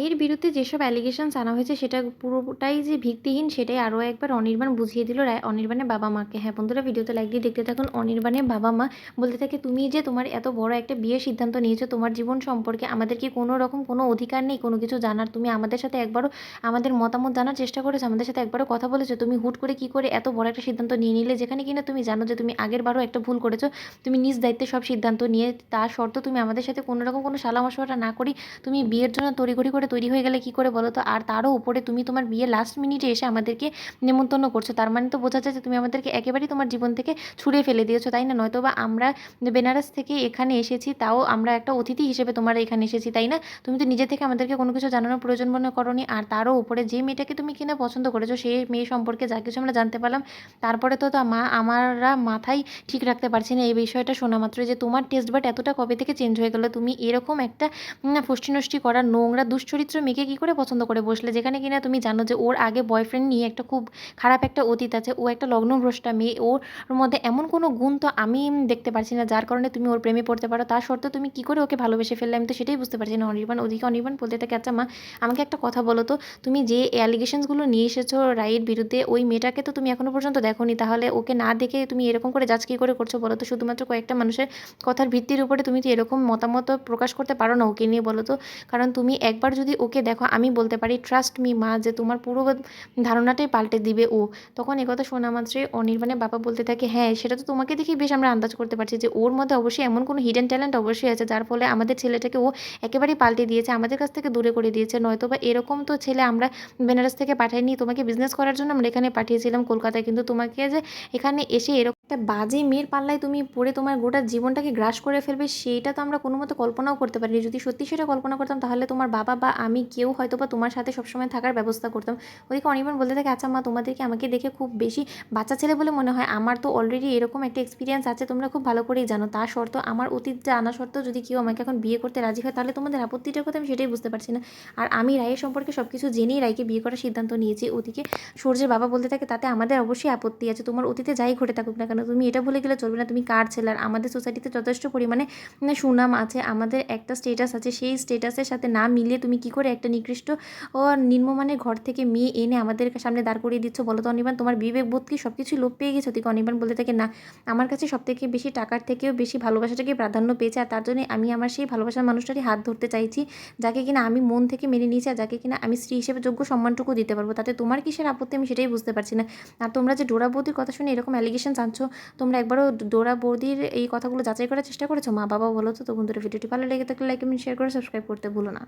রায়ের বিরুদ্ধে যেসব অ্যালিগেশনস আনা হয়েছে সেটা পুরোটাই যে ভিত্তিহীন সেটাই আরও একবার অনির্বাণ বুঝিয়ে দিল অনির্বাণের বাবা মাকে। হ্যাঁ বন্ধুরা, ভিডিওতে লাইক দিয়ে দেখতে থাকুন। অনির্বাণের বাবা মা বলতে থাকে, তুমি যে তোমার এত বড় একটা বিয়ের সিদ্ধান্ত নিয়েছো, তোমার জীবন সম্পর্কে আমাদের কি কোনো রকম কোনো অধিকার নেই কোনো কিছু জানার? তুমি আমাদের সাথে একবারও আমাদের মতামত জানার চেষ্টা করেছো? আমাদের সাথে একবারও কথা বলেছো? তুমি হুট করে কি করে এত বড় একটা সিদ্ধান্ত নিয়ে নিলে, যেখানে কিনা তুমি জানো যে তুমি আগের বারও একটা ভুল করেছো? তুমি নিজ দায়িত্বে সব সিদ্ধান্ত নিয়ে তার সত্ত্বেও তুমি আমাদের সাথে কোনো রকম কোনো সালা মশওয়ারা না করি তুমি বিয়ের জন্য তড়িঘড়ি করে তৈরি হয়ে গেলে কী করে বলো তো? আর তারও উপরে তুমি তোমার বিয়ের লাস্ট মিনিটে এসে আমাদেরকে নেমন্তন্ন করছো। তার মানে তো বোঝা যায় যে তুমি আমাদেরকে একেবারেই তোমার জীবন থেকে ছুঁড়ে ফেলে দিয়েছো, তাই না? নয়তো বা আমরা বেনারস থেকে এখানে এসেছি, তাও আমরা একটা অতিথি হিসেবে তোমার এখানে এসেছি, তাই না? তুমি তো নিজে থেকে আমাদেরকে কোনো কিছু জানানোর প্রয়োজন মনে করোনি। আর তারও উপরে যে মেয়েটাকে তুমি কিনা পছন্দ করেছো সেই মেয়ে সম্পর্কে যা কিছু আমরা জানতে পারলাম, তারপরে তো আমরা মাথায় ঠিক রাখতে পারছি না এই বিষয়টা শোনা মাত্রই যে তোমার টেস্ট বাট এতটা কবে থেকে চেঞ্জ হয়ে গেলো। তুমি এরকম একটা ফষ্টি-নষ্টি করা নোংরা দুশ্চরিত্র মেয়েকে কী করে পছন্দ করে বসলে? যেখানে কিনা তুমি জানো যে ওর আগে বয়ফ্রেন্ড নিয়ে একটা খুব খারাপ একটা অতীত আছে। ও একটা লগ্নভ্রষ্টা মেয়ে। ওর মধ্যে এমন কোনো গুণ তো আমি দেখতে পারছি না যার কারণে তুমি ওর প্রেমে পড়তে পারো। তা সত্ত্বেও তুমি কী করে ওকে ভালোবেসে ফেললে? আমি তো সেটাই বুঝতে পারছি না অনির্বাণ। ওদিকে অনির্বাণ বলতে থাকে, আচ্ছা মা, আমাকে একটা কথা বলো তো, তুমি যে অ্যালিগেশনসগুলো নিয়ে এসেছো রাইয়ের বিরুদ্ধে, ওই মেয়েটাকে তো তুমি এখনো পর্যন্ত দেখোনি। তাহলে ওকে না দেখে তুমি এরকম করে জাজ কী করে করছো বলো তো? শুধুমাত্র কয়েকটা মানুষের কথার ভিত্তির উপরে তুমি তো এরকম মতামত প্রকাশ করতে পারো না ওকে নিয়ে, বলো তো? কারণ তুমি একবার যদি ওকে দেখো, আমি বলতে পারি ট্রাস্ট মি মা, যে তোমার পুরো ধারণাটাই পাল্টে দিবে ও। তখন একথা শোনা মাত্রই অনির্বাণের বাবা বলতে থাকে, হ্যাঁ সেটা তো তোমাকে দেখেই বেশ আমরা আন্দাজ করতে পারছি যে ওর মধ্যে অবশ্যই এমন কোনো হিডেন ট্যালেন্ট অবশ্যই আছে যার ফলে আমাদের ছেলেটাকে ও একেবারেই পাল্টে দিয়েছে, আমাদের কাছ থেকে দূরে করে দিয়েছে। নয়তো বা এরকম তো ছেলে আমরা বেনারস থেকে পাঠাইনি, তোমাকে বিজনেস করার জন্য আমরা এখানে পাঠিয়েছিলাম কলকাতায়। কিন্তু তোমাকে যে এখানে এসে এরকম একটা বাজে মেয়ের পাল্লায় তুমি পড়ে তোমার গোটা জীবনটাকে গ্রাস করে ফেলবে, সেইটা তো আমরা কোনো মতে কল্পনাও করতে পারিনি। যদি সত্যি সেটা কল্পনা করতাম তাহলে তোমার বাবা বা আমি কেউ হয়তো বা তোমার সাথে সবসময় থাকার ব্যবস্থা করতাম। ওদিকে অনির্বাণ বলতে থাকে, আচ্ছা মা, তোমাদেরকে আমাকে দেখে খুব বেশি বাচ্চা ছেলে বলে মনে হয়? আমার তো অলরেডি এরকম একটা এক্সপিরিয়েন্স আছে, তোমরা খুব ভালো করেই জানো। তা সত্ত্বেও আমার অতীত জানা সত্ত্বেও যদি কেউ আমাকে এখন বিয়ে করতে রাজি হয় তাহলে তোমাদের আপত্তিটার কথা আমি সেটাই বুঝতে পারছি না। আর আমি রায়ের সম্পর্কে সব কিছু জেনেই রায়কে বিয়ে করার সিদ্ধান্ত নিয়েছি। ওদিকে সূর্যের বাবা বলতে থাকে, তাতে আমাদের অবশ্যই আপত্তি আছে। তোমার অতীতে যাই ঘটে থাকুক না কেন, তুমি এটা ভুলে গেলে চলবে না তুমি কার ছেলে। আর আমাদের সোসাইটিতে যথেষ্ট পরিমাণে সুনাম আছে, আমাদের একটা স্টেটাস আছে, সেই স্টেটাসের সাথে না মিলিয়ে তুমি কী করে একটা নিকৃষ্ট ও নিম্নমানের ঘর থেকে মেয়ে এনে আমাদের সামনে দাঁড় করিয়ে দিচ্ছ বলো তো অনির্বাণ? তোমার বিবেকবোধ কি সব কিছুই লোপ পেয়ে গেছো? ওদিকে অনির্বাণ বলতে থাকে, না, আমার কাছে সবথেকে বেশি টাকার থেকেও বেশি ভালোবাসাটাকে প্রাধান্য পেয়েছে। আর তার জন্যই আমি আমার সেই ভালোবাসার মানুষটারই হাত ধরতে চাইছি, যাকে কিনা আমি মন থেকে মেনে নিয়েছি আর যাকে কিনা আমি স্ত্রী হিসেবে যোগ্য সম্মানটুকু দিতে পারবো। তাতে তোমার কিসের আপত্তি আমি সেটাই বুঝতে পারছি না। আর তোমরা যে ডোরা বৌদির কথা শুনে এরকম অ্যালিগেশন আনছো, তোমরা একবারও ডোরা বৌদির এই কথাগুলো যাচাই করার চেষ্টা করেছো? মা বাবা বলো তো? তো বন্ধুরা, ভিডিওটি ভালো লেগে থাকলে লাইক, কমেন্ট, শেয়ার করে সাবস্ক্রাইব করতে ভুলো না।